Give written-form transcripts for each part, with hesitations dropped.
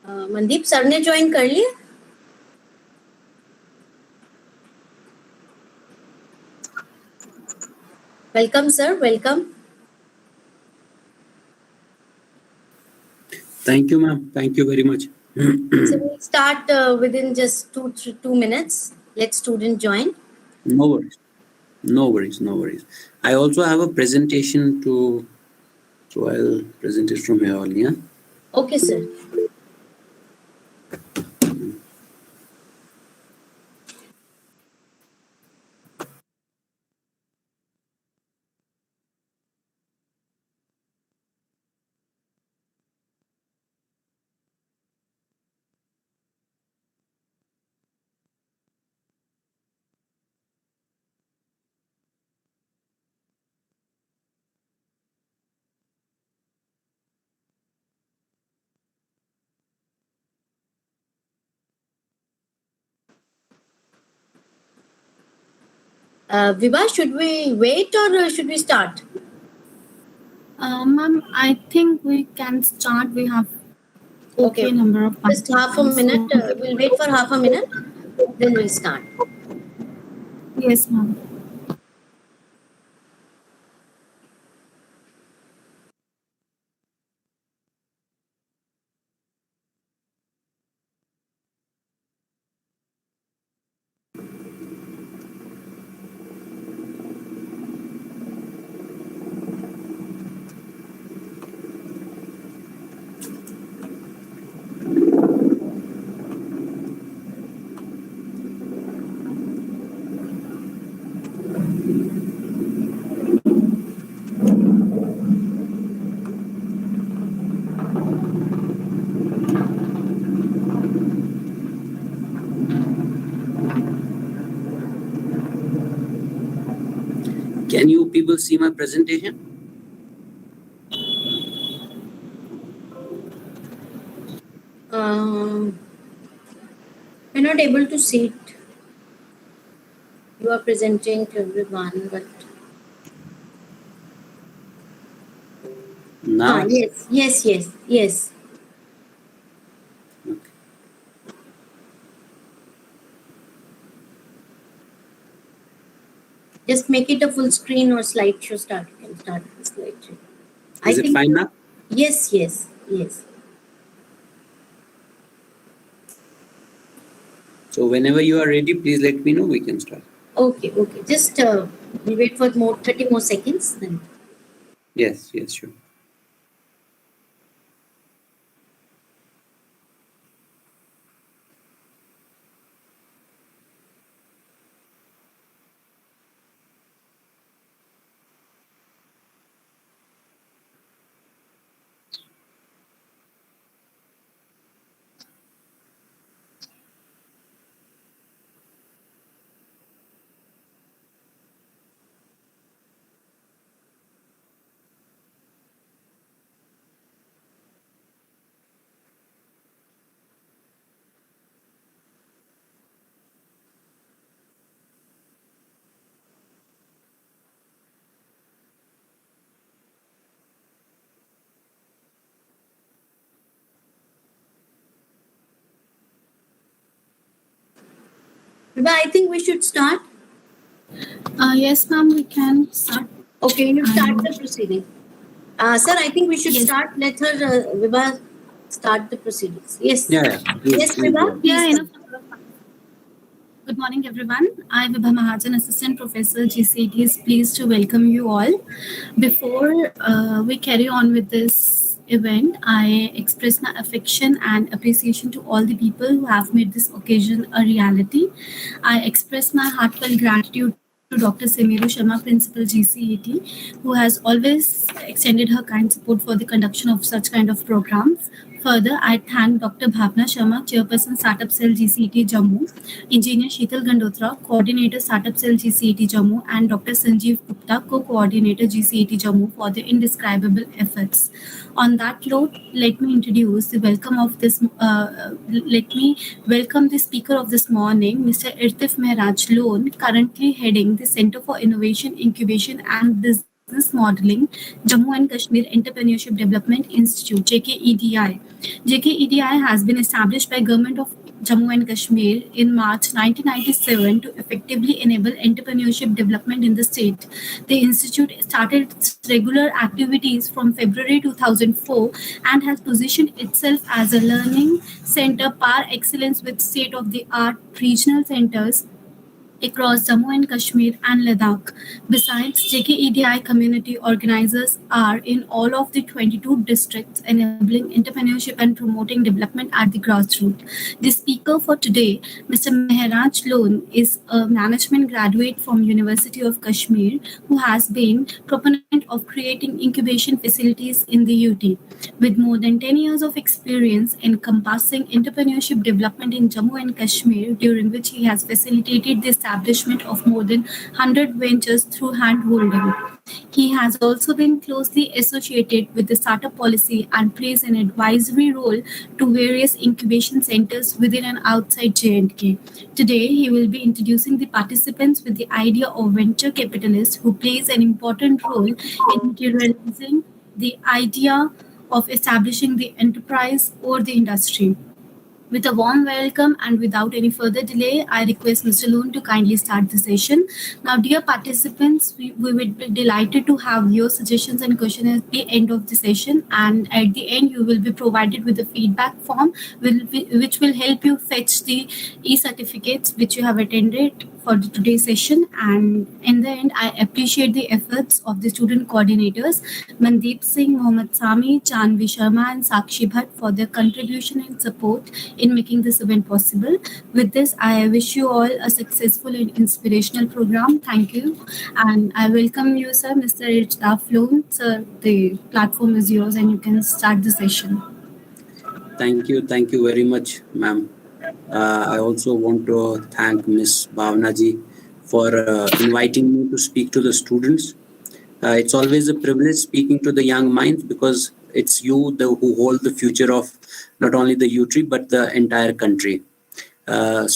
Mandeep sir ने join कर लिया? Welcome sir, welcome. Thank you, ma'am. Thank you very much. So we'll start within just 2 minutes. Let student join. No worries. No worries. No worries. I also have a presentation to, so I'll present it from here only. Yeah? Okay, sir. Vibha, should we wait or should we start? Ma'am, I think we can start. We have Okay. Number of Just half a minute. We'll wait for half a minute. Then we'll start. Yes, ma'am. Can you people see my presentation? We're not able to see it. You are presenting to everyone, but Now? Yes. Okay. Just make it a full screen or slideshow start. You can start with slideshow. Is it fine now? Yes. So whenever you are ready, please let me know. We can start. Okay. Just we'll wait for 30 more seconds. Then. Yes, sure. Vibha, I think we should start. Yes, ma'am, we can start. Okay, you start the proceeding. Sir, I think we should start. Let her, Vibha, start the proceedings. Yes. Yeah. Yes, Vibha. Please. Good morning, everyone. I, Vibha Mahajan, Assistant Professor, GCET, is pleased to welcome you all. Before we carry on with this event, I express my affection and appreciation to all the people who have made this occasion a reality. I express my heartfelt gratitude to Dr. Semiru Sharma, Principal GCET, who has always extended her kind support for the conduction of such kind of programs. Further, I thank Dr. Bhavna Sharma, Chairperson Startup Cell GCET Jammu, Engineer Sheetal Gandotra, Coordinator Startup Cell GCET Jammu, and Dr. Sanjeev Gupta, Co-Coordinator GCET Jammu, for their indescribable efforts. On that note, let me introduce the welcome of this. Let me welcome the speaker of this morning, Mr. Irtif Mehraj Loan, currently heading the Center for Innovation, Incubation and Design Business Modeling, Jammu and Kashmir Entrepreneurship Development Institute, JKEDI. JKEDI has been established by Government of Jammu and Kashmir in March 1997 to effectively enable entrepreneurship development in the state. The institute started its regular activities from February 2004 and has positioned itself as a learning center par excellence with state-of-the-art regional centers across Jammu and Kashmir and Ladakh. Besides, JKEDI community organizers are in all of the 22 districts, enabling entrepreneurship and promoting development at the grassroots. The speaker for today, Mr. Mehraj Lone, is a management graduate from University of Kashmir who has been proponent of creating incubation facilities in the UT. With more than 10 years of experience encompassing entrepreneurship development in Jammu and Kashmir, during which he has facilitated the establishment of more than 100 ventures through hand-holding. He has also been closely associated with the startup policy and plays an advisory role to various incubation centers within and outside J&K. Today, he will be introducing the participants with the idea of venture capitalist who plays an important role in realizing the idea of establishing the enterprise or the industry. With a warm welcome and without any further delay, I request Mr. Loon to kindly start the session. Now, dear participants, we would be delighted to have your suggestions and questions at the end of the session. And at the end, you will be provided with a feedback form which will help you fetch the e-certificates which you have attended for today's session. And in the end, I appreciate the efforts of the student coordinators, Mandeep Singh, Mohammad Sami, Chanvi Sharma, and Sakshi Bhatt for their contribution and support in making this event possible. With this, I wish you all a successful and inspirational program. Thank you. And I welcome you, sir, Mr. Irtaf Loon. Sir, the platform is yours and you can start the session. Thank you very much, ma'am. I also want to thank Ms. Bhavna ji for inviting me to speak to the students. It's always a privilege speaking to the young minds because it's you who hold the future of not only the UT but the entire country. And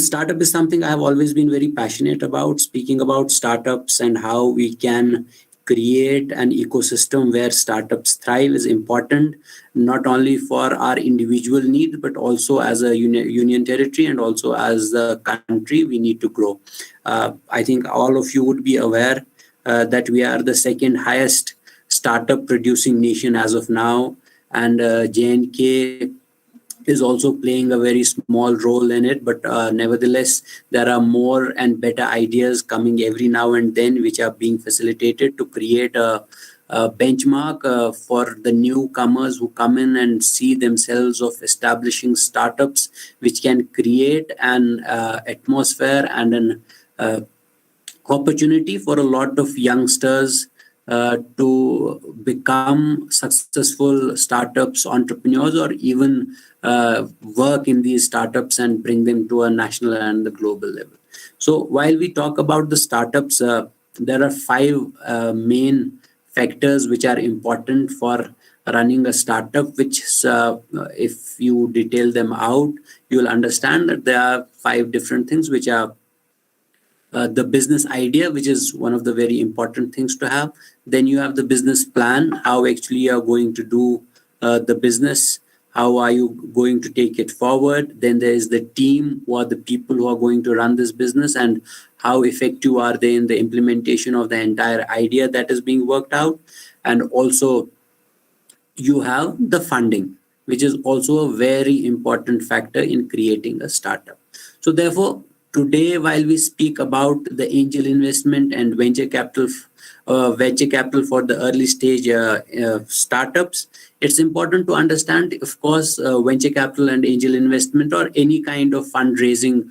startup is something I have always been very passionate about. Speaking about startups and how we can create an ecosystem where startups thrive is important, not only for our individual needs, but also as a union territory and also as the country, we need to grow. I think all of you would be aware that we are the second highest startup producing nation as of now, and J&K is also playing a very small role in it, but nevertheless, there are more and better ideas coming every now and then, which are being facilitated to create a benchmark for the newcomers who come in and see themselves of establishing startups, which can create an atmosphere and an opportunity for a lot of youngsters to become successful startups, entrepreneurs, or even work in these startups and bring them to a national and the global level. So while we talk about the startups, there are 5 main factors which are important for running a startup, which if you detail them out, you will understand that there are 5 different things which are the business idea, which is one of the very important things to have. Then you have the business plan, how actually you are going to do the business, how are you going to take it forward. Then there is the team, who are the people who are going to run this business, and how effective are they in the implementation of the entire idea that is being worked out. And also you have the funding, which is also a very important factor in creating a startup. So therefore, today, while we speak about the angel investment and venture capital for the early stage startups, it's important to understand, of course, venture capital and angel investment or any kind of fundraising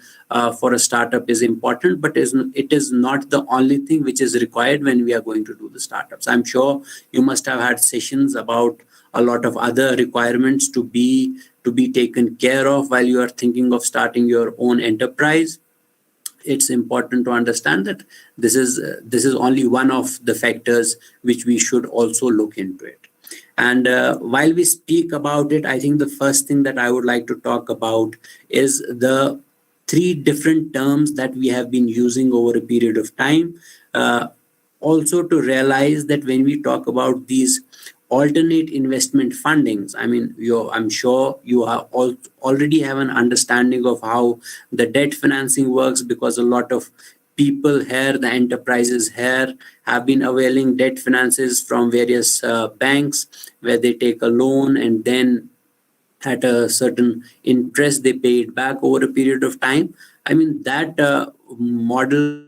for a startup is important, but it is not the only thing which is required when we are going to do the startups. I'm sure you must have had sessions about a lot of other requirements to be taken care of while you are thinking of starting your own enterprise. It's important to understand that this is only one of the factors which we should also look into it. And while we speak about it, I think the first thing that I would like to talk about is the 3 different terms that we have been using over a period of time. also to realize that when we talk about these alternate investment fundings, I mean, I'm sure you are already have an understanding of how the debt financing works, because a lot of people here, the enterprises here, have been availing debt finances from various banks, where they take a loan and then at a certain interest they pay it back over a period of time. I mean, that model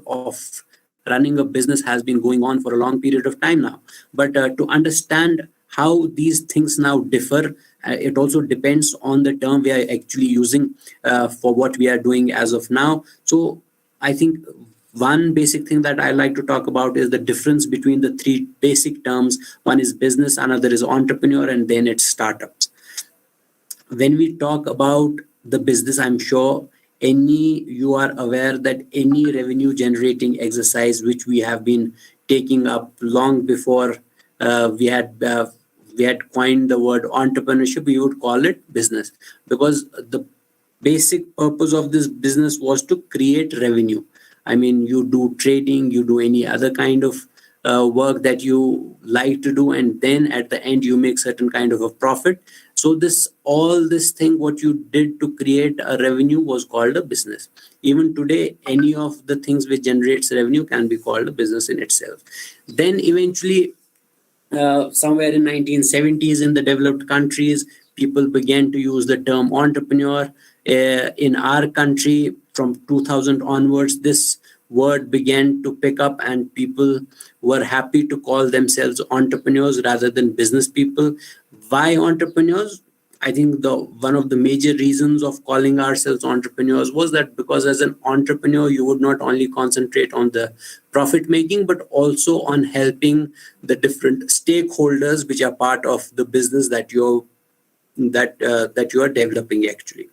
of running a business has been going on for a long period of time now. But to understand how these things now differ, it also depends on the term we are actually using for what we are doing as of now. So I think one basic thing that I like to talk about is the difference between the three basic terms. One is business, another is entrepreneur, and then it's startups. When we talk about the business, I'm sure you are aware that any revenue generating exercise which we have been taking up long before we had coined the word entrepreneurship, we would call it business, because the basic purpose of this business was to create revenue. I mean, you do trading, you do any other kind of work that you like to do, and then at the end you make certain kind of a profit. So all this thing what you did to create a revenue was called a business. Even today, any of the things which generates revenue can be called a business in itself. Then eventually, somewhere in 1970s in the developed countries, people began to use the term entrepreneur. In our country, from 2000 onwards, this word began to pick up, and people were happy to call themselves entrepreneurs rather than business people. Why entrepreneurs? I think one of the major reasons of calling ourselves entrepreneurs was that because as an entrepreneur, you would not only concentrate on the profit making, but also on helping the different stakeholders which are part of the business that you are developing actually.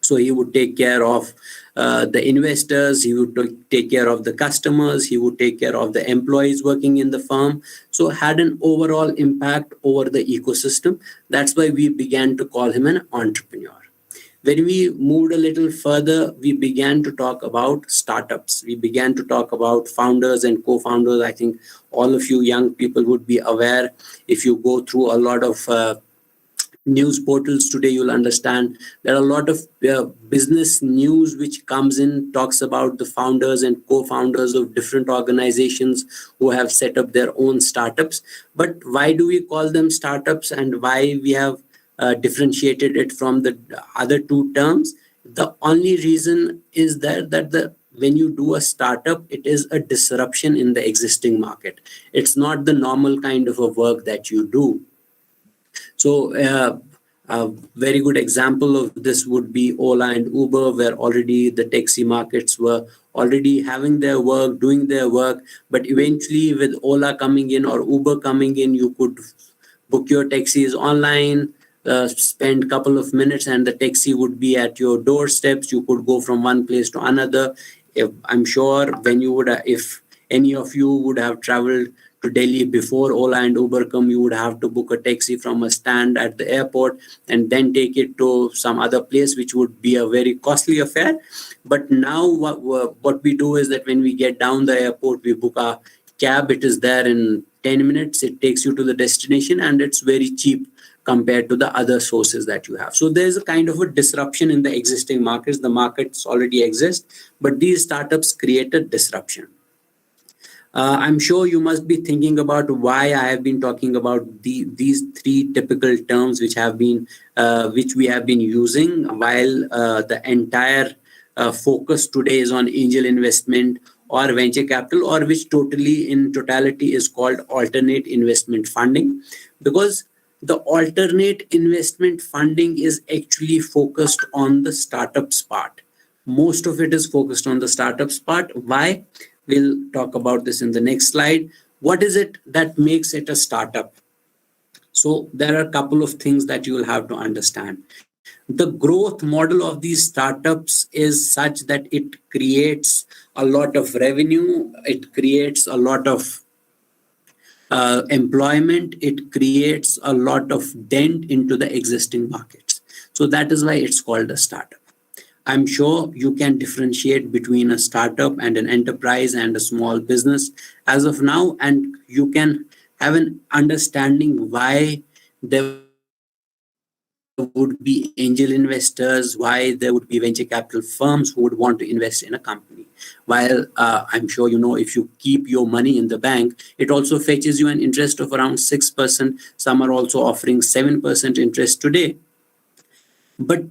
So he would take care of the investors, he would take care of the customers, he would take care of the employees working in the firm. So had an overall impact over the ecosystem. That's why we began to call him an entrepreneur. When we moved a little further, we began to talk about startups. We began to talk about founders and co-founders. I think all of you young people would be aware. If you go through a lot of news portals today, you'll understand there are a lot of business news which comes in, talks about the founders and co-founders of different organizations who have set up their own startups. But why do we call them startups, and why we have differentiated it from the other two terms? The only reason is that when you do a startup, it is a disruption in the existing market. It's not the normal kind of a work that you do. So a very good example of this would be Ola and Uber, where already the taxi markets were already having their work, doing their work. But eventually with Ola coming in or Uber coming in, you could book your taxis online, spend a couple of minutes, and the taxi would be at your doorsteps. You could go from one place to another. I'm sure if any of you would have traveled to Delhi before Ola and Uber come, you would have to book a taxi from a stand at the airport and then take it to some other place, which would be a very costly affair. But now what we do is that when we get down the airport, we book a cab. It is there in 10 minutes. It takes you to the destination, and it's very cheap compared to the other sources that you have. So there's a kind of a disruption in the existing markets. The markets already exist, but these startups create a disruption. I'm sure you must be thinking about why I have been talking about these three typical terms which we have been using, while the entire focus today is on angel investment or venture capital, or which in totality is called alternate investment funding, because the alternate investment funding is actually focused on the startups part. Most of it is focused on the startups part. Why? We'll talk about this in the next slide. What is it that makes it a startup? So there are a couple of things that you will have to understand. The growth model of these startups is such that it creates a lot of revenue, it creates a lot of employment, it creates a lot of dent into the existing markets. So that is why it's called a startup. I'm sure you can differentiate between a startup and an enterprise and a small business as of now, and you can have an understanding why there would be angel investors, why there would be venture capital firms who would want to invest in a company. While I'm sure you know, if you keep your money in the bank, it also fetches you an interest of around 6%. Some are also offering 7% interest today. But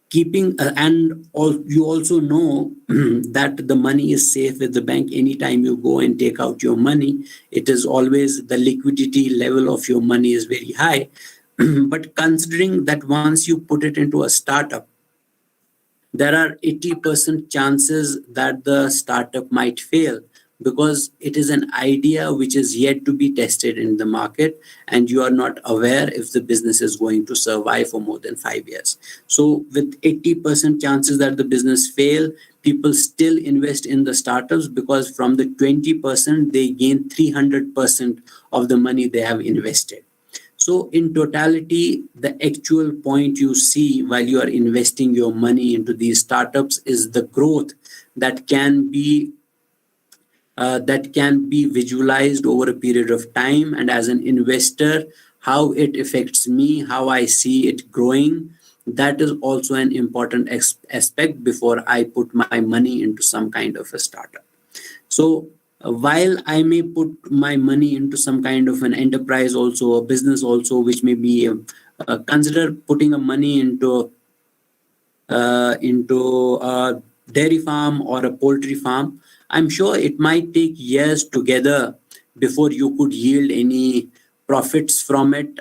keeping and all, you also know that the money is safe with the bank. Anytime you go and take out your money, it is always the liquidity level of your money is very high. But considering that once you put it into a startup, there are 80% chances that the startup might fail because it is an idea which is yet to be tested in the market, and you are not aware if the business is going to survive for more than 5 years. So with 80% chances that the business fail, people still invest in the startups because from the 20% they gain 300% of the money they have invested. So in totality, the actual point you see while you are investing your money into these startups is the growth that can be visualized over a period of time. And as an investor, how it affects me, how I see it growing, that is also an important aspect before I put my money into some kind of a startup. So while I may put my money into some kind of an enterprise also, a business also, which may be consider putting a money into a dairy farm or a poultry farm, I'm sure it might take years together before you could yield any profits from it.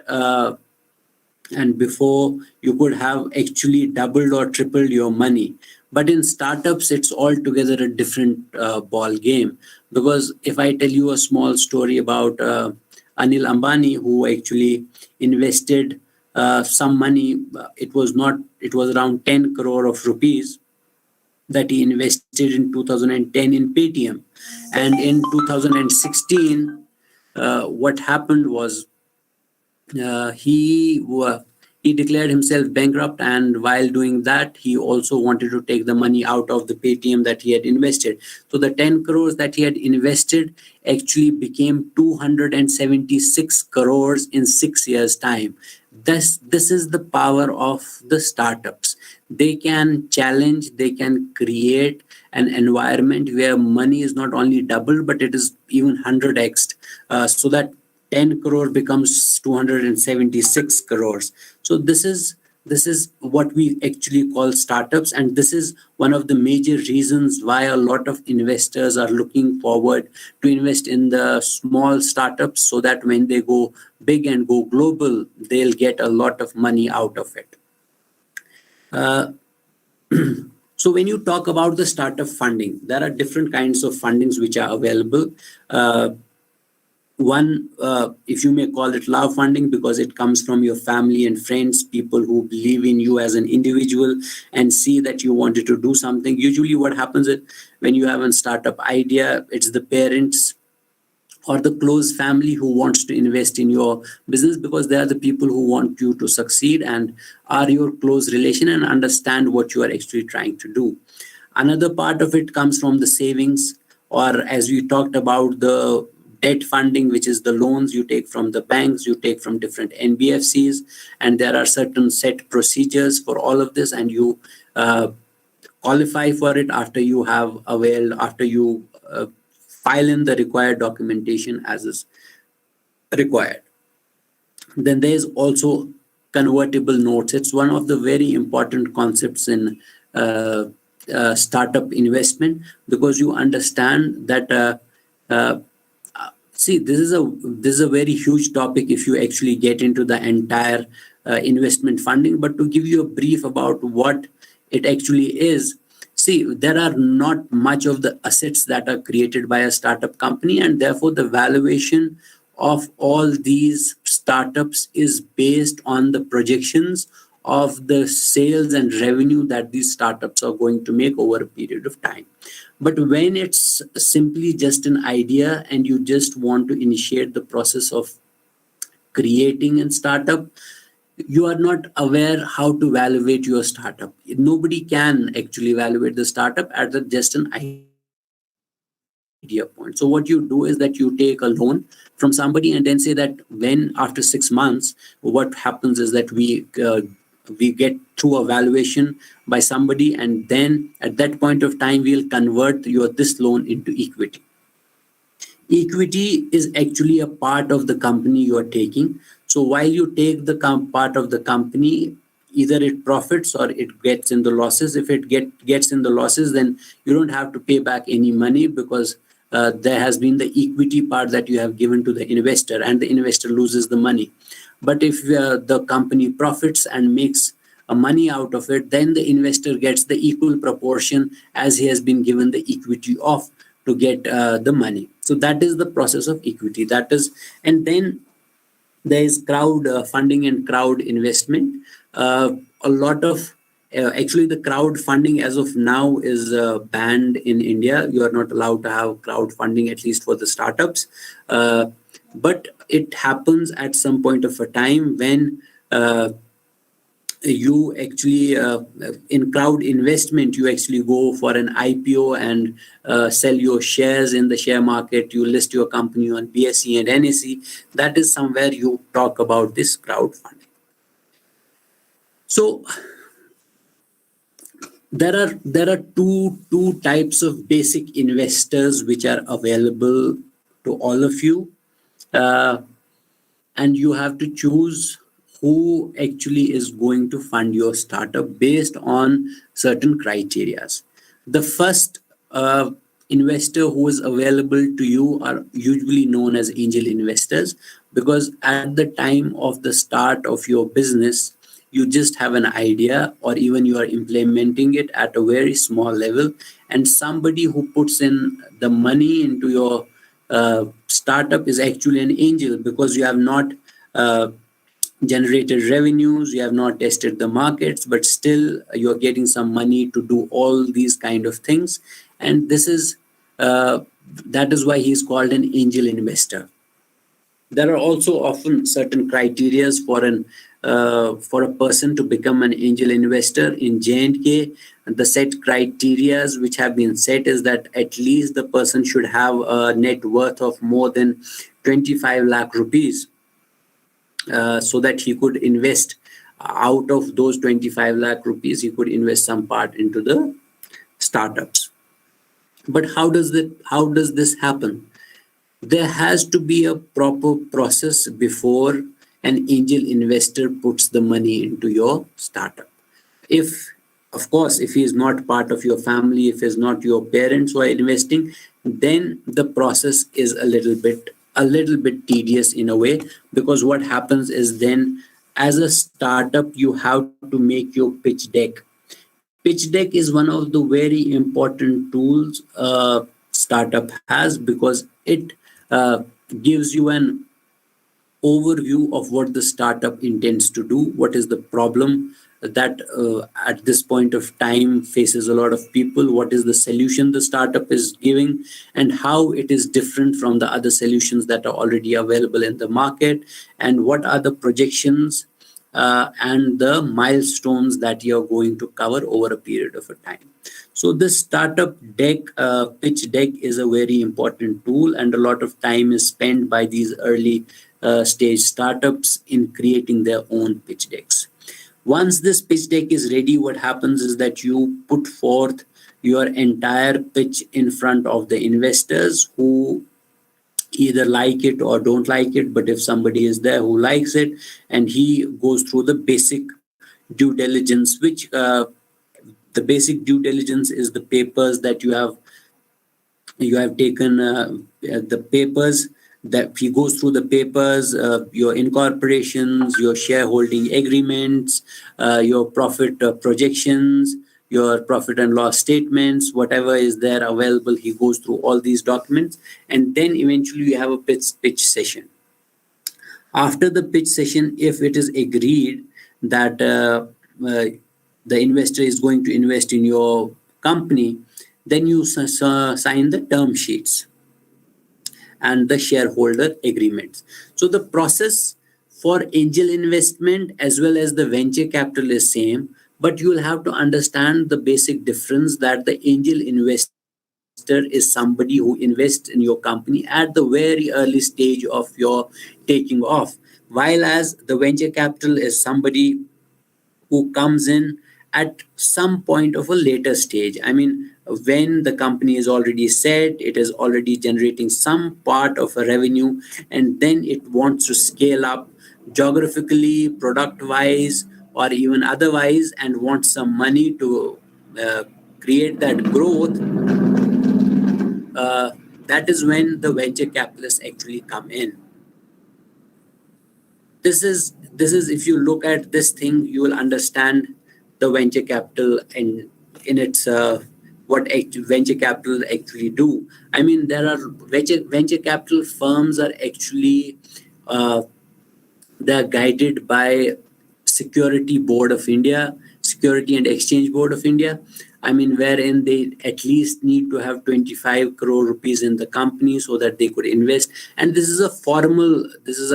And before you could have actually doubled or tripled your money. But in startups, it's altogether a different ball game. Because if I tell you a small story about Anil Ambani, who actually invested some money, it was around 10 crore of rupees that he invested in 2010 in Paytm. And in 2016, what happened was uh, he he declared himself bankrupt, and while doing that he also wanted to take the money out of the Paytm that he had invested. So the 10 crores that he had invested actually became 276 crores in 6 years time. This is the power of the startups. They can challenge, they can create an environment where money is not only doubled but it is even 100x, so that 10 crore becomes 276 crores. So this is what we actually call startups, and this is one of the major reasons why a lot of investors are looking forward to invest in the small startups, so that when they go big and go global, they'll get a lot of money out of it. Uh, so when you talk about the startup funding, there are different kinds of fundings which are available. One, if you may call it love funding, because it comes from your family and friends, people who believe in you as an individual and see that you wanted to do something. Usually what happens is when you have a startup idea, it's the parents or the close family who wants to invest in your business, because they are the people who want you to succeed and are your close relation and understand what you are actually trying to do. Another part of it comes from the savings, or as we talked about, the debt funding, which is the loans you take from the banks, you take from different NBFCs, and there are certain set procedures for all of this, and you qualify for it after you have availed, after you file in the required documentation as is required. Then there is also convertible notes. It's one of the very important concepts in startup investment, because you understand that see, this is a very huge topic if you actually get into the entire investment funding. But to give you a brief about what it actually is, see, there are not much of the assets that are created by a startup company, and therefore the valuation of all these startups is based on the projections of the sales and revenue that these startups are going to make over a period of time. But when it's simply just an idea and you just want to initiate the process of creating a startup, you are not aware how to evaluate your startup. Nobody can actually evaluate the startup at just an idea point. So what you do is that you take a loan from somebody and then say that when after 6 months, what happens is that we get through a valuation by somebody, and then at that point of time we'll convert your this loan into equity. Equity is actually a part of the company you are taking. So while you take the part of the company, either it profits or it gets in the losses. If it gets in the losses, then you don't have to pay back any money, because there has been the equity part that you have given to the investor, and the investor loses the money. But if the company profits and makes money out of it, then the investor gets the equal proportion as he has been given the equity of to get the money. So that is the process of equity. That is, and then there is crowd funding and crowd investment. A lot of actually the crowd funding as of now is banned in India. You are not allowed to have crowd funding, at least for the startups. But it happens at some point of a time when you actually in crowd investment, you actually go for an IPO and sell your shares in the share market. You list your company on BSE and NSE. That is somewhere you talk about this crowdfunding. So there are two types of basic investors which are available to all of you, and you have to choose who actually is going to fund your startup based on certain criterias. The first investor who is available to you are usually known as angel investors, because at the time of the start of your business, you just have an idea, or even you are implementing it at a very small level, and somebody who puts in the money into your startup is actually an angel, because you have not generated revenues, you have not tested the markets, but still you're getting some money to do all these kind of things. And this is that is why he's called an angel investor. There are also often certain criterias for a person to become an angel investor in J&K. The set criterias which have been set is that at least the person should have a net worth of more than 25 lakh rupees, so that he could invest out of those 25 lakh rupees, he could invest some part into the startups. But how does this happen? There has to be a proper process before an angel investor puts the money into your startup. Of course, if he is not part of your family, if he's not your parents who are investing, then the process is a little bit tedious in a way, because what happens is then as a startup, you have to make your pitch deck. Pitch deck is one of the very important tools startup has, because it gives you an overview of what the startup intends to do, what is the problem that at this point of time faces a lot of people, what is the solution the startup is giving, and how it is different from the other solutions that are already available in the market, and what are the projections and the milestones that you're going to cover over a period of a time. So this startup deck, pitch deck, is a very important tool, and a lot of time is spent by these early stage startups in creating their own pitch decks. Once this pitch deck is ready, what happens is that you put forth your entire pitch in front of the investors, who either like it or don't like it. But if somebody is there who likes it, and he goes through the basic due diligence, which the basic due diligence is the papers that you have taken, the papers that he goes through the papers, your incorporations, your shareholding agreements, your profit projections, your profit and loss statements, whatever is there available. He goes through all these documents, and then eventually you have a pitch session. After the pitch session, if it is agreed that the investor is going to invest in your company, then you sign the term sheets and the shareholder agreements. So the process For angel investment as well as the venture capital is same, but you will have to understand the basic difference that the angel investor is somebody who invests in your company at the very early stage of your taking off, while as the venture capital is somebody who comes in at some point of a later stage. I mean, when the company is already set, it is already generating some part of a revenue, and then it wants to scale up geographically, product wise, or even otherwise, and wants some money to create that growth. uh, that is when the venture capitalists actually come in. This is if you look at this thing, you will understand the venture capital in its venture capital actually do. I mean, there are venture capital firms are actually uh, they're guided by Security Board of India, Security and Exchange Board of India. I mean, wherein they at least need to have 25 crore rupees in the company so that they could invest. And this is a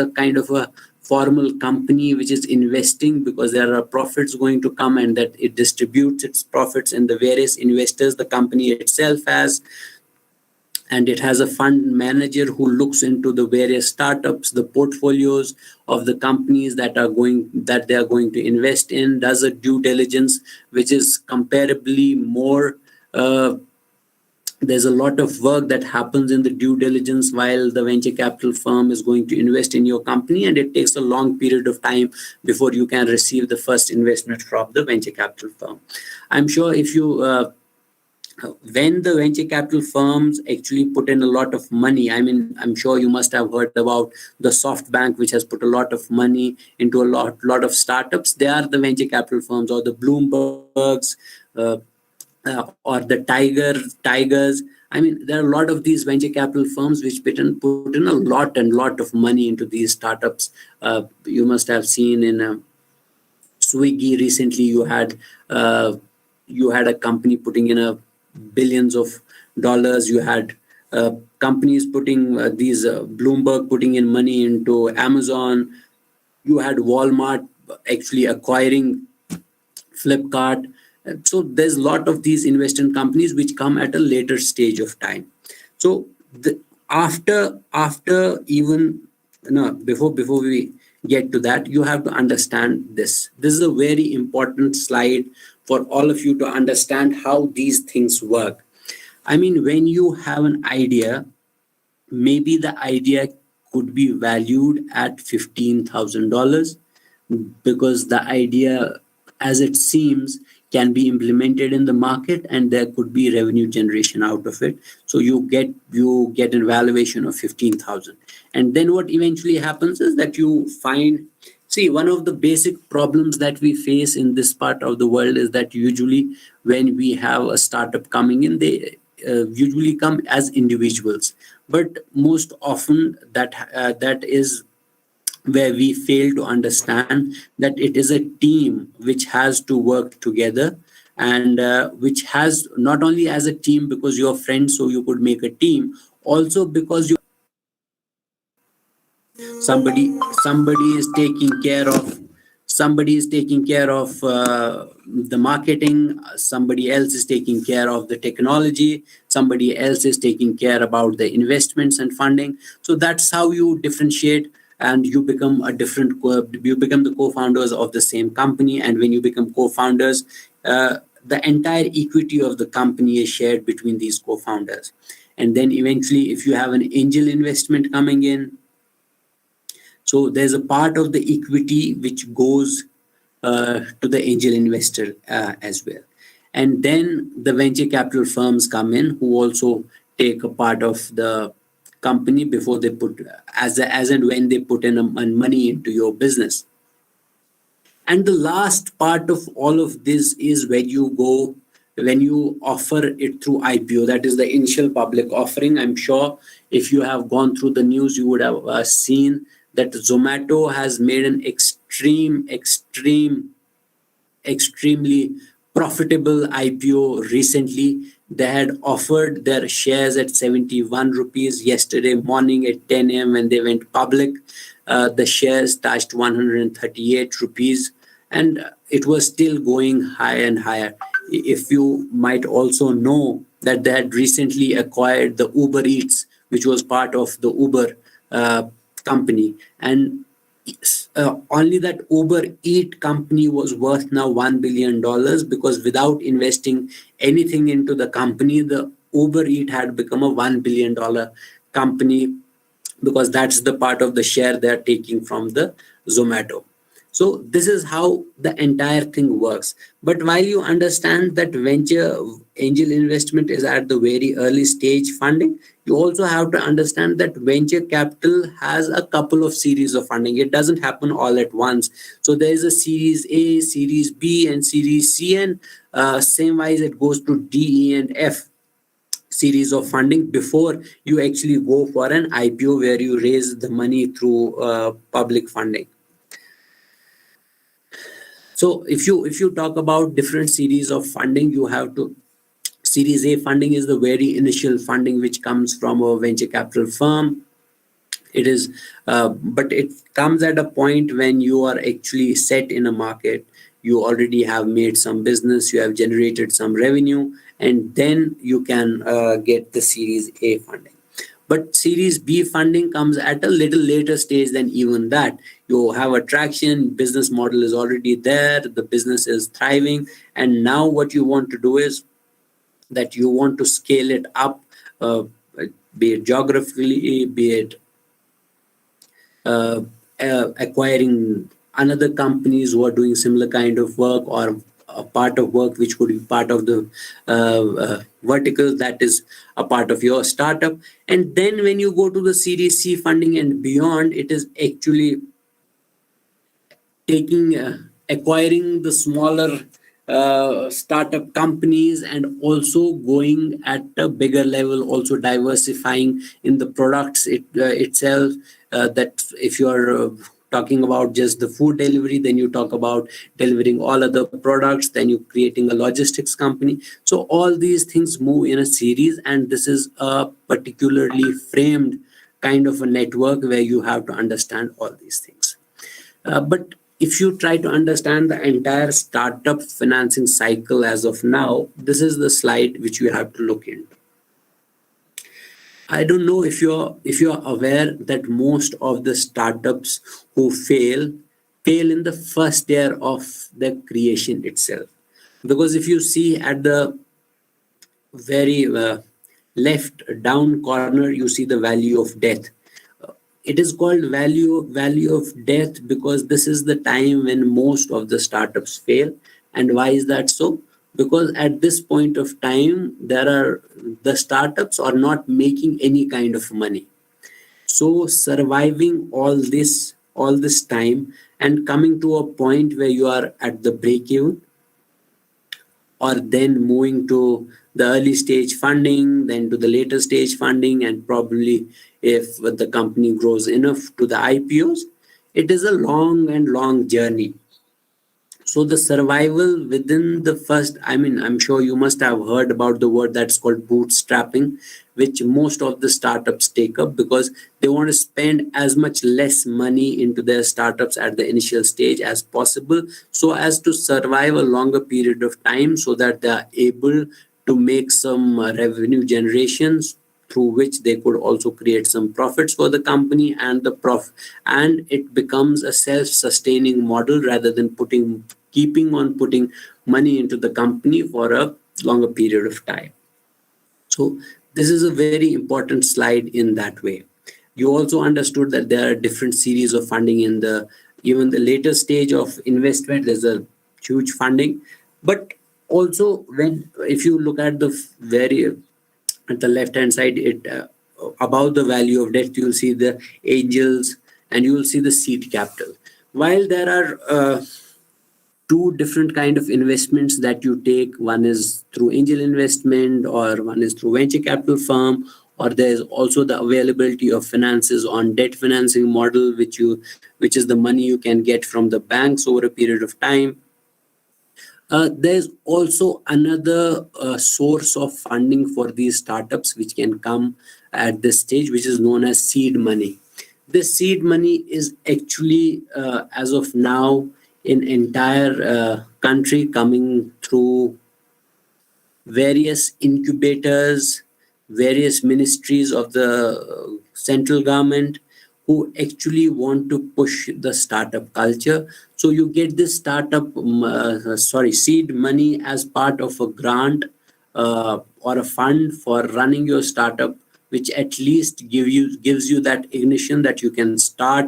kind of a formal company which is investing because there are profits going to come, and that it distributes its profits in the various investors the company itself has. And it has a fund manager who looks into the various startups, the portfolios of the companies that they are going to invest in, does a due diligence which is comparably more. There's a lot of work that happens in the due diligence while the venture capital firm is going to invest in your company, and it takes a long period of time before you can receive the first investment from the venture capital firm. I'm sure if you when the venture capital firms actually put in a lot of money, I mean, I'm sure you must have heard about the SoftBank, which has put a lot of money into a lot of startups. They are the venture capital firms, or the Bloombergs, or the Tigers. I mean, there are a lot of these venture capital firms which put in a lot of money into these startups. You must have seen in Swiggy recently. You had a company putting in billions of dollars. You had companies putting Bloomberg putting in money into Amazon. You had Walmart actually acquiring Flipkart. So there's a lot of these investment companies which come at a later stage of time. So after even before we get to that, you have to understand this. This is a very important slide for all of you to understand how these things work. I mean, when you have an idea, maybe the idea could be valued at $15,000 because the idea, as it seems, can be implemented in the market and there could be revenue generation out of it. So you get an valuation of 15,000. And then what eventually happens is that you find, see, one of the basic problems that we face in this part of the world is that usually when we have a startup coming in, they usually come as individuals. But most often that is where we fail to understand that it is a team which has to work together, and which has not only as a team because you're friends so you could make a team, also because somebody is taking care of the marketing, somebody else is taking care of the technology, somebody else is taking care about the investments and funding. So that's how you differentiate, and you become the co-founders of the same company. And when you become co-founders, the entire equity of the company is shared between these co-founders. And then eventually, if you have an angel investment coming in, so there's a part of the equity which goes to the angel investor as well. And then the venture capital firms come in who also take a part of the company before they put, as and when they put in money into your business. And the last part of all of this is when you offer it through IPO, that is the initial public offering. I'm sure if you have gone through the news, you would have seen that Zomato has made an extremely profitable IPO recently. They had offered their shares at 71 rupees yesterday morning at 10 a.m. when they went public. the shares touched 138 rupees, and it was still going higher and higher. If you might also know that they had recently acquired the Uber Eats, which was part of the Uber company, and only that Uber Eat company was worth now $1 billion, because without investing anything into the company, the Uber Eat had become a $1 billion company, because that's the part of the share they're taking from the Zomato. So this is how the entire thing works. But while you understand that venture angel investment is at the very early stage funding, you also have to understand that venture capital has a couple of series of funding. It doesn't happen all at once. So there is a series A, series B, and series C, and same wise it goes to D, E, and F series of funding before you actually go for an IPO where you raise the money through public funding. So if you talk about different series of funding, you have to. Series A funding is the very initial funding which comes from a venture capital firm. It is, but it comes at a point when you are actually set in a market. You already have made some business, you have generated some revenue, and then you can get the Series A funding. But Series B funding comes at a little later stage than even that. You have a traction, business model is already there, the business is thriving, and now what you want to do is that you want to scale it up, be it geographically, be it acquiring another companies who are doing similar kind of work, or a part of work which could be part of the vertical that is a part of your startup. And then when you go to the Series C funding and beyond, it is actually taking acquiring the smaller startup companies, and also going at a bigger level, also diversifying in the products itself. That if you are talking about just the food delivery, then you talk about delivering all other products, then you're creating a logistics company. So all these things move in a series, and this is a particularly framed kind of a network where you have to understand all these things. But if you try to understand the entire startup financing cycle as of now, this is the slide which you have to look into. I don't know if you're aware that most of the startups who fail in the first year of the creation itself. Because if you see at the very left down corner, you see the value of death. It is called value of death because this is the time when most of the startups fail. And why is that so? Because at this point of time, the startups are not making any kind of money. So surviving all this time and coming to a point where you are at the break even, or then moving to the early stage funding, then to the later stage funding, and probably if the company grows enough to the IPOs, it is a long journey. So the survival within the first, I'm sure you must have heard about the word that's called bootstrapping, which most of the startups take up because they want to spend as much less money into their startups at the initial stage as possible, so as to survive a longer period of time, so that they are able to make some revenue generations through which they could also create some profits for the company, and and it becomes a self-sustaining model rather than keeping on putting money into the company for a longer period of time. So this is a very important slide in that way. You also understood that there are different series of funding in even the later stage of investment. There's a huge funding, but also if you look at the at the left hand side, above the value of debt, you'll see the angels and you will see the seed capital. While there are two different kind of investments that you take, one is through angel investment, or one is through venture capital firm, or there's also the availability of finances on debt financing model, which is the money you can get from the banks over a period of time. There's also another source of funding for these startups which can come at this stage, which is known as seed money. this seed money is actually, as of now, in entire country coming through various incubators, various ministries of the central government who actually want to push the startup culture. So you get this seed money as part of a grant or a fund for running your startup, which at least gives you that ignition that you can start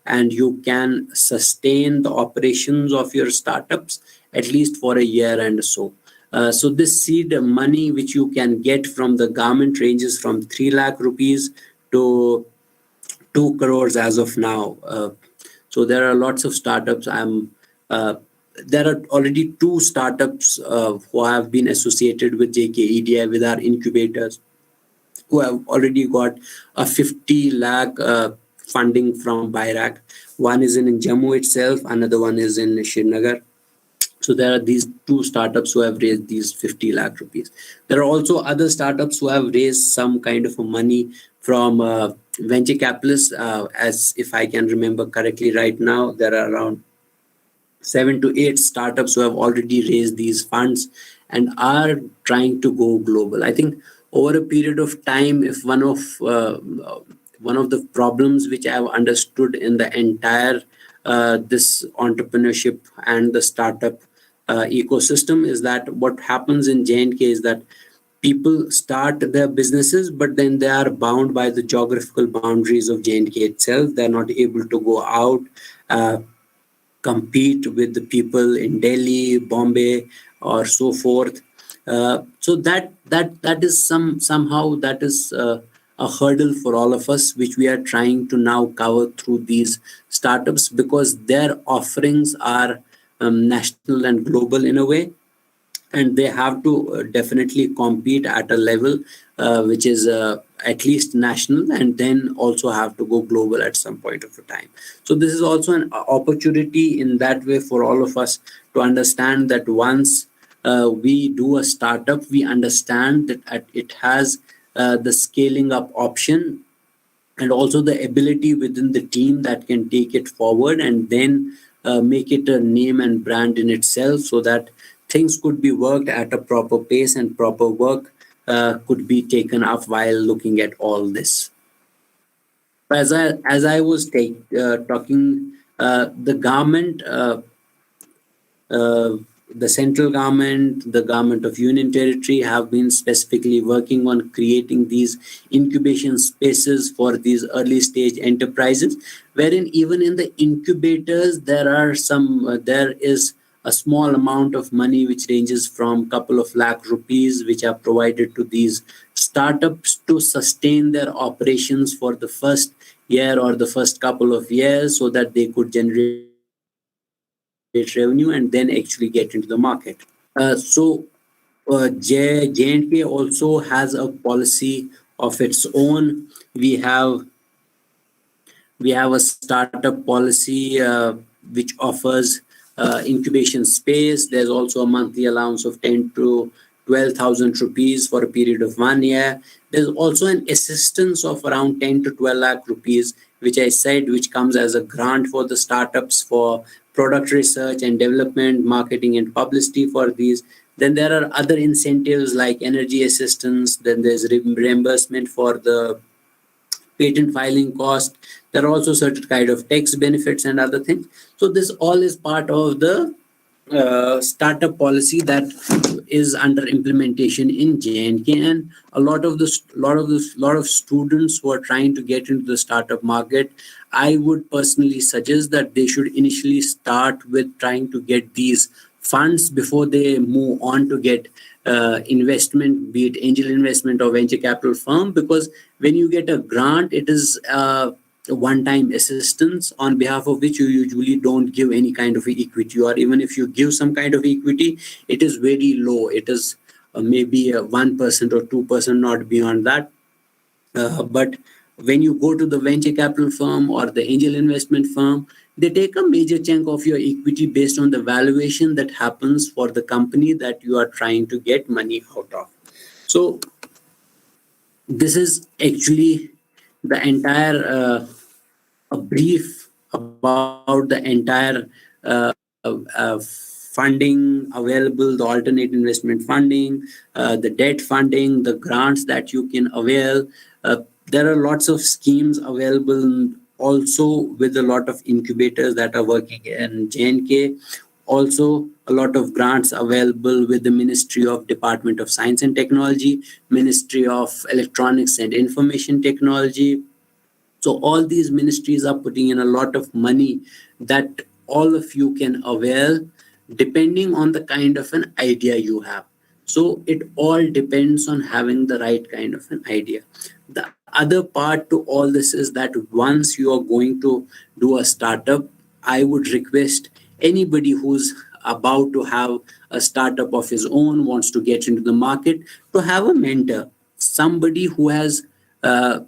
and you can sustain the operations of your startups at least for a year and so. So this seed money which you can get from the government ranges from 3 lakh rupees to 2 crores as of now. So there are lots of startups. There are already 2 startups who have been associated with JKEDI with our incubators, who have already got a 50 lakh funding from BIRAC. One is in Jammu itself, another one is in Srinagar. So there are these 2 startups who have raised these 50 lakh rupees. There are also other startups who have raised some kind of money from venture capitalists. As if I can remember correctly right now, there are around 7 to 8 startups who have already raised these funds and are trying to go global. I think over a period of time, if one of the problems which I have understood in the entire this entrepreneurship and the startup ecosystem is that what happens in J&K is that people start their businesses, but then they are bound by the geographical boundaries of J&K itself. They're not able to go out, compete with the people in Delhi, Bombay, or so forth. So that is somehow that is a hurdle for all of us, which we are trying to now cover through these startups because their offerings are national and global in a way, and they have to definitely compete at a level which is at least national, and then also have to go global at some point of a time. So this is also an opportunity in that way for all of us to understand that once we do a startup, we understand that it has the scaling up option and also the ability within the team that can take it forward and then make it a name and brand in itself, so that things could be worked at a proper pace and proper work could be taken up while looking at all this. As I was talking, the government, the central government, the government of Union Territory have been specifically working on creating these incubation spaces for these early stage enterprises, wherein even in the incubators there is a small amount of money which ranges from couple of lakh rupees which are provided to these startups to sustain their operations for the first year or the first couple of years so that they could generate revenue and then actually get into the market. J&K also has a policy of its own. We have a startup policy which offers incubation space. There's also a monthly allowance of 10 to 12,000 rupees for a period of 1 year. There's also an assistance of around 10 to 12 lakh rupees, which I said, which comes as a grant for the startups for product research and development, marketing and publicity for these. Then there are other incentives like energy assistance. Then there's reimbursement for the patent filing cost. There are also certain kind of tax benefits and other things. So this all is part of the startup policy that is under implementation in J&K, and a lot of students who are trying to get into the startup market, I would personally suggest that they should initially start with trying to get these funds before they move on to get investment, be it angel investment or venture capital firm, because when you get a grant, it is one-time assistance on behalf of which you usually don't give any kind of equity, or even if you give some kind of equity, it is very low. It is maybe 1% or 2%, not beyond that. But when you go to the venture capital firm or the angel investment firm, they take a major chunk of your equity based on the valuation that happens for the company that you are trying to get money out of. So this is actually the entire a brief about the entire funding available, the alternate investment funding, the debt funding, the grants that you can avail. There are lots of schemes available also with a lot of incubators that are working in JNK. Also, a lot of grants available with the Ministry of Department of Science and Technology, Ministry of Electronics and Information Technology. So all these ministries are putting in a lot of money that all of you can avail depending on the kind of an idea you have. So it all depends on having the right kind of an idea. The other part to all this is that once you are going to do a startup, I would request anybody who's about to have a startup of his own, wants to get into the market, to have a mentor, somebody who has an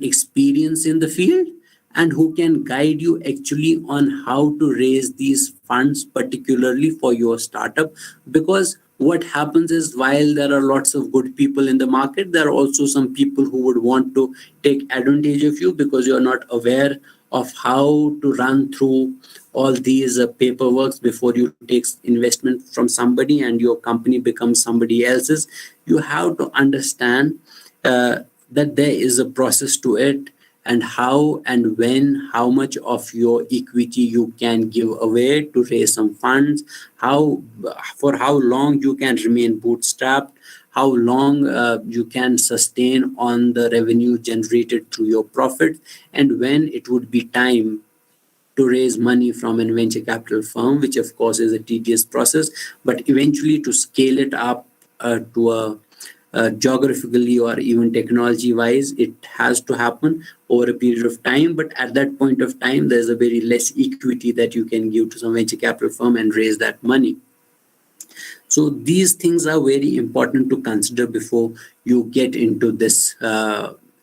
experience in the field and who can guide you actually on how to raise these funds, particularly for your startup. Because what happens is, while there are lots of good people in the market, there are also some people who would want to take advantage of you because you're not aware of how to run through all these paperwork before you take investment from somebody and your company becomes somebody else's. You have to understand that there is a process to it, and how and when, how much of your equity you can give away to raise some funds, how for how long you can remain bootstrapped, how long you can sustain on the revenue generated through your profit, and when it would be time to raise money from a venture capital firm, which of course is a tedious process, but eventually to scale it up to a geographically or even technology wise, it has to happen over a period of time. But at that point of time, there's a very less equity that you can give to some venture capital firm and raise that money. So these things are very important to consider before you get into this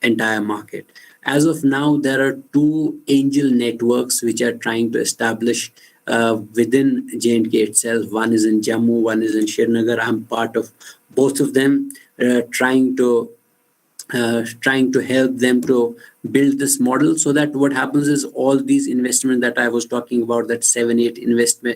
entire market. As of now, there are two angel networks which are trying to establish within J&K itself. One is in Jammu, one is in Srinagar. I'm part of both of them, trying to help them to build this model, so that what happens is all these investments that I was talking about, that 7-8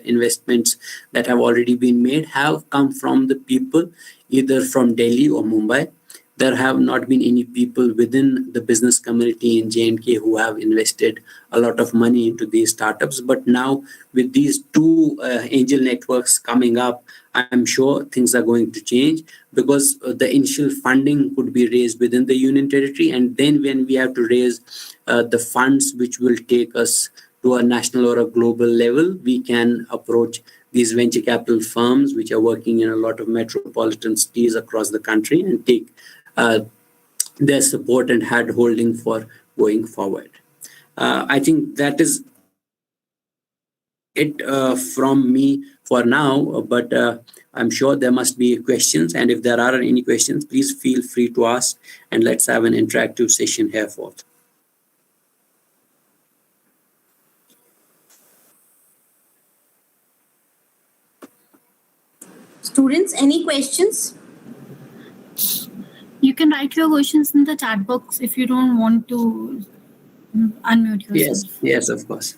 investments that have already been made, have come from the people either from Delhi or Mumbai. There have not been any people within the business community in J&K who have invested a lot of money into these startups. But now with these two angel networks coming up, I'm sure things are going to change, because the initial funding could be raised within the union territory. And then when we have to raise the funds which will take us to a national or a global level, we can approach these venture capital firms which are working in a lot of metropolitan cities across the country and take their support and hand holding for going forward. I think that is it from me for now, but I'm sure there must be questions, and if there are any questions, please feel free to ask, and let's have an interactive session here forth. Students, any questions? You can write your questions in the chat box if you don't want to unmute yourself. Yes, of course.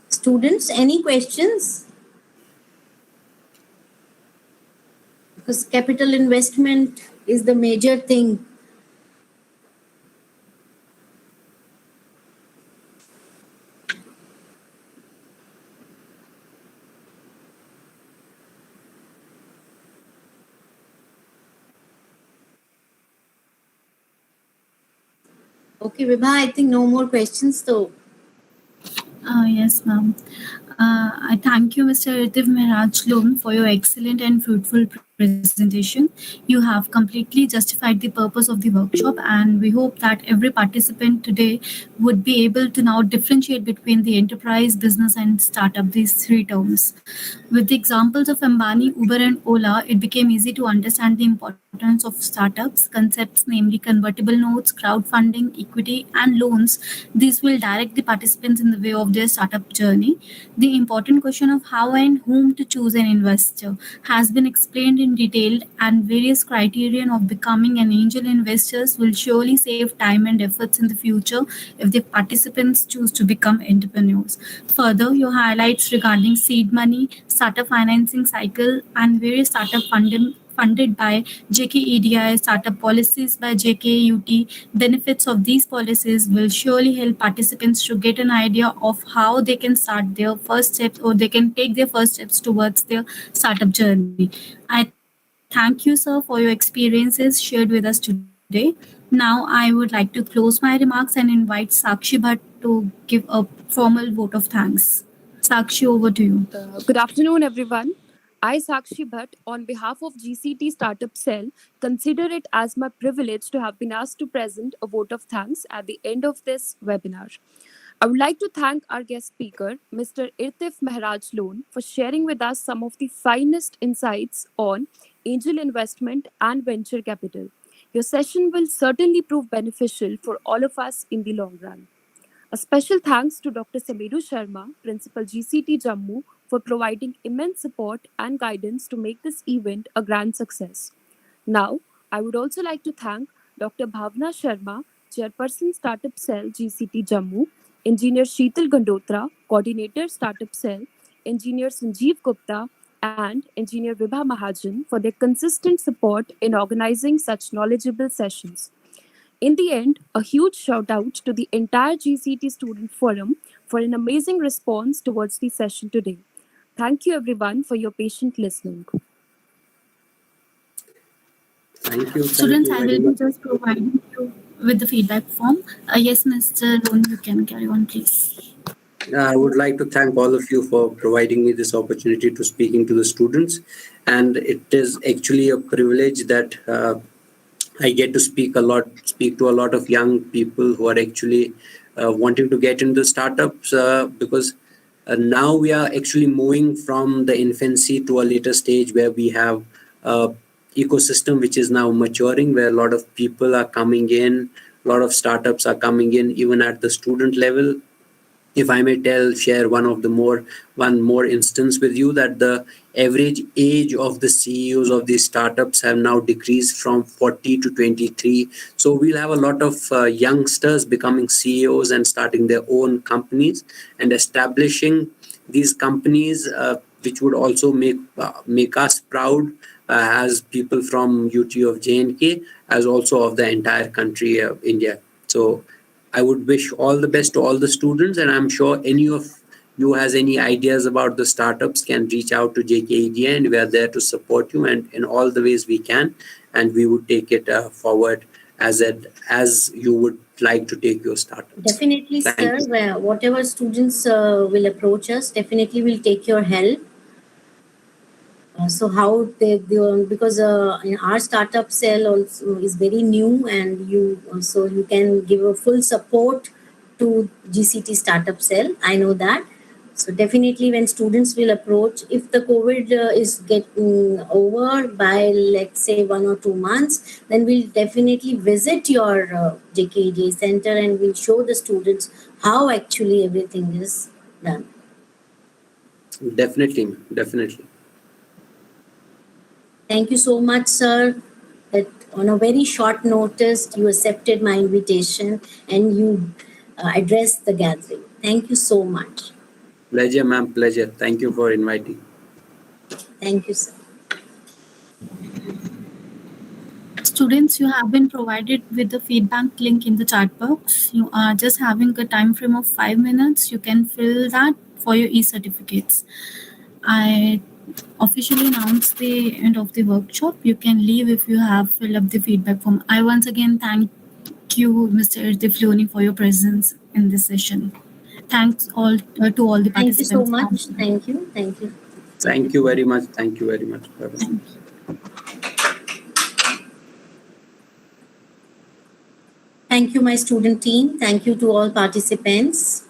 Students, any questions? Because capital investment is the major thing. Okay, Vibha, I think no more questions though. Yes, ma'am. I thank you, Mr. Ritiv Mehraj Lom, for your excellent and fruitful presentation. You have completely justified the purpose of the workshop, and we hope that every participant today would be able to now differentiate between the enterprise, business, and startup, these three terms. With the examples of Ambani, Uber, and Ola, it became easy to understand the importance of startups. Concepts, namely convertible notes, crowdfunding, equity, and loans, these will direct the participants in the way of their startup journey. The important question of how and whom to choose an investor has been explained in detail, and various criterion of becoming an angel investors will surely save time and efforts in the future if the participants choose to become entrepreneurs. Further, your highlights regarding seed money, startup financing cycle, and various startup funded by JKEDI, startup policies by JKUT. Benefits of these policies will surely help participants to get an idea of how they can start their first steps, or they can take their first steps towards their startup journey. I thank you, sir, for your experiences shared with us today. Now, I would like to close my remarks and invite Sakshi Bhatt to give a formal vote of thanks. Sakshi, over to you. Good afternoon, everyone. I, Sakshi Bhatt, on behalf of GCT Startup Cell, consider it as my privilege to have been asked to present a vote of thanks at the end of this webinar. I would like to thank our guest speaker, Mr. Irtif Mehraj Loan, for sharing with us some of the finest insights on angel investment and venture capital. Your session will certainly prove beneficial for all of us in the long run. A special thanks to Dr. Sameeru Sharma, Principal GCT Jammu, for providing immense support and guidance to make this event a grand success. Now, I would also like to thank Dr. Bhavna Sharma, Chairperson Startup Cell GCT Jammu, Engineer Sheetal Gandotra, Coordinator Startup Cell, Engineer Sanjeev Gupta, and Engineer Vibha Mahajan for their consistent support in organizing such knowledgeable sessions. In the end, a huge shout out to the entire GCT Student Forum for an amazing response towards the session today. Thank you, everyone, for your patient listening. Thank you. Students, I very will be much. just providing you with the feedback form. Yes, Mr. Loan, you can carry on, please. I would like to thank all of you for providing me this opportunity to speaking to the students, and it is actually a privilege that I get to speak to a lot of young people who are actually wanting to get into startups because now we are actually moving from the infancy to a later stage where we have ecosystem which is now maturing, where a lot of people are coming in, a lot of startups are coming in, even at the student level. If I may share one more instance with you, that the average age of the CEOs of these startups have now decreased from 40 to 23. So we'll have a lot of youngsters becoming CEOs and starting their own companies and establishing these companies, which would also make us proud as people from UT of J&K, as also of the entire country of India. So I would wish all the best to all the students, and I'm sure any of you has any ideas about the startups can reach out to JKEDA, and we are there to support you and in all the ways we can, and we would take it forward as you would like to take your startups. Definitely, sir. Whatever students will approach us, definitely will take your help. So how they because in our startup cell also is very new, and so you can give a full support to GCT startup cell. I know that. So definitely when students will approach, if the COVID is getting over by let's say 1 or 2 months, then we'll definitely visit your JKEDA center and we'll show the students how actually everything is done. Definitely. Thank you so much, sir, that on a very short notice you accepted my invitation and you addressed the gathering. Thank you so much. Pleasure, ma'am. Pleasure. Thank you for inviting. Thank you, sir. Students, you have been provided with the feedback link in the chat box. You are just having a time frame of 5 minutes. You can fill that for your e-certificates. I officially announce the end of the workshop. You can leave if you have filled up the feedback form. I once again thank you, Mr. Irtif Loani, for your presence in this session. Thanks all to all the participants. Thank you so much. Thank you. Thank you very much. Bye-bye. Thank you. Thank you, my student team. Thank you to all participants.